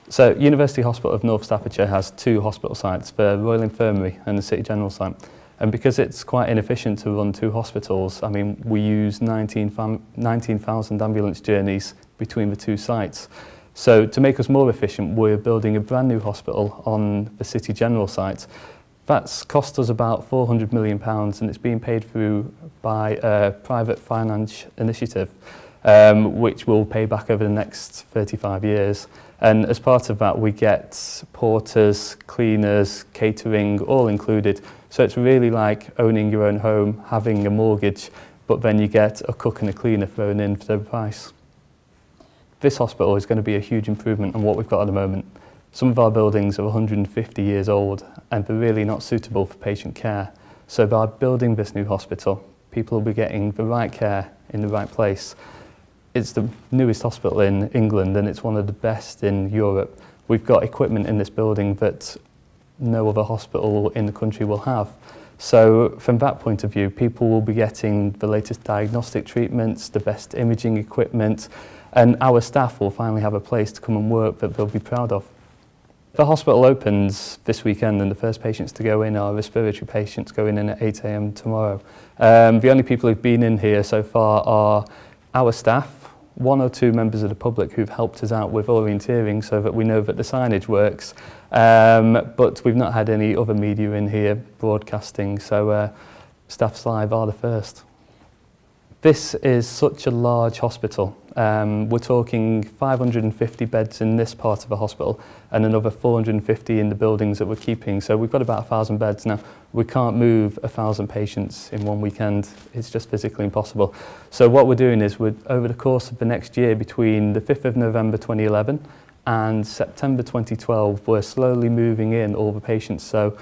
So University Hospital of North Staffordshire has two hospital sites, the Royal Infirmary and the City General site. And because it's quite inefficient to run two hospitals, I mean, we use 19,000 ambulance journeys between the two sites. So to make us more efficient, we're building a brand new hospital on the City General site. That's cost us about £400 million, and it's being paid through by a private finance initiative, which will pay back over the next 35 years. And as part of that, we get porters, cleaners, catering, all included. So it's really like owning your own home, having a mortgage, but then you get a cook and a cleaner thrown in for the price. This hospital is going to be a huge improvement on what we've got at the moment. Some of our buildings are 150 years old and they're really not suitable for patient care. So by building this new hospital, people will be getting the right care in the right place. It's the newest hospital in England and it's one of the best in Europe. We've got equipment in this building that no other hospital in the country will have. So from that point of view, people will be getting the latest diagnostic treatments, the best imaging equipment, and our staff will finally have a place to come and work that they'll be proud of. The hospital opens this weekend and the first patients to go in are respiratory patients going in at 8 AM tomorrow. The only people who've been in here so far are our staff, one or two members of the public who've helped us out with orienteering so that we know that the signage works, but we've not had any other media in here broadcasting, so Staffslive are the first. This is such a large hospital. We're talking 550 beds in this part of the hospital and another 450 in the buildings that we're keeping. So we've got about 1,000 beds now. We can't move 1,000 patients in one weekend. It's just physically impossible. So what we're doing is over the course of the next year, between the 5th of November 2011 and September 2012, we're slowly moving in all the patients. So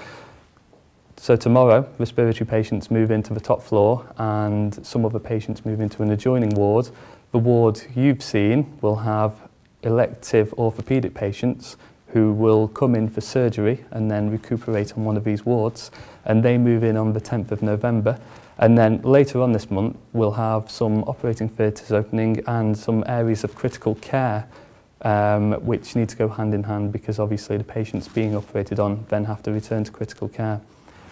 tomorrow, respiratory patients move into the top floor and some other patients move into an adjoining ward. The ward you've seen will have elective orthopaedic patients who will come in for surgery and then recuperate on one of these wards, and they move in on the 10th of November. And then later on this month, we'll have some operating theatres opening and some areas of critical care which need to go hand in hand because obviously the patients being operated on then have to return to critical care.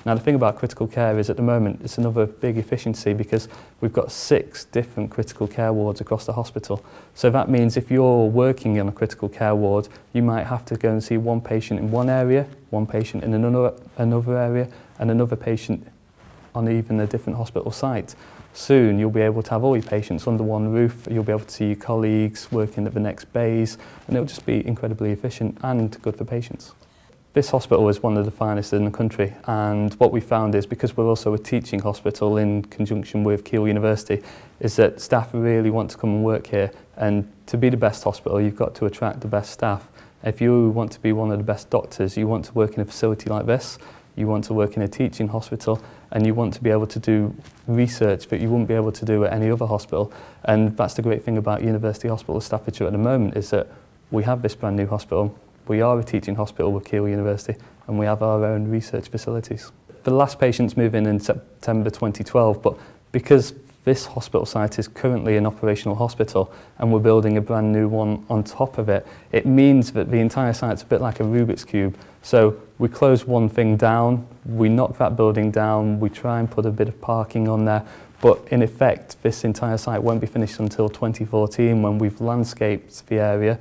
Now the thing about critical care is at the moment it's another big efficiency because we've got 6 different critical care wards across the hospital. So that means if you're working in a critical care ward, you might have to go and see one patient in one area, one patient in another area, and another patient on even a different hospital site. Soon you'll be able to have all your patients under one roof, you'll be able to see your colleagues working at the next bays, and it'll just be incredibly efficient and good for patients. This hospital is one of the finest in the country, and what we found is, because we're also a teaching hospital in conjunction with Keele University, is that staff really want to come and work here, and to be the best hospital you've got to attract the best staff. If you want to be one of the best doctors, you want to work in a facility like this, you want to work in a teaching hospital, and you want to be able to do research that you wouldn't be able to do at any other hospital. And that's the great thing about University Hospital of Staffordshire at the moment, is that we have this brand new hospital. We are a teaching hospital with Keele University and we have our own research facilities. The last patients move in September 2012, but because this hospital site is currently an operational hospital and we're building a brand new one on top of it, it means that the entire site's a bit like a Rubik's Cube. So we close one thing down, we knock that building down, we try and put a bit of parking on there, but in effect this entire site won't be finished until 2014 when we've landscaped the area,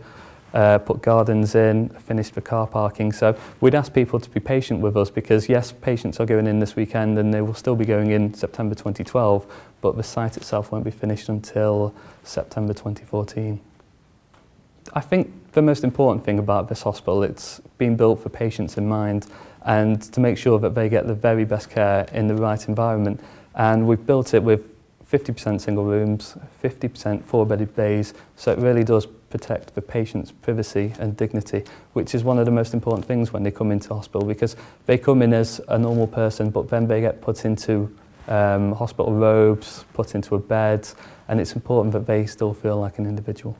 put gardens in, finished the car parking. So we'd ask people to be patient with us because yes, patients are going in this weekend and they will still be going in September 2012, but the site itself won't be finished until September 2014. I think the most important thing about this hospital, it's been built for patients in mind and to make sure that they get the very best care in the right environment. And we've built it with 50% single rooms, 50% 4-bedded bays, so it really does protect the patient's privacy and dignity, which is one of the most important things when they come into hospital, because they come in as a normal person, but then they get put into hospital robes, put into a bed, and it's important that they still feel like an individual.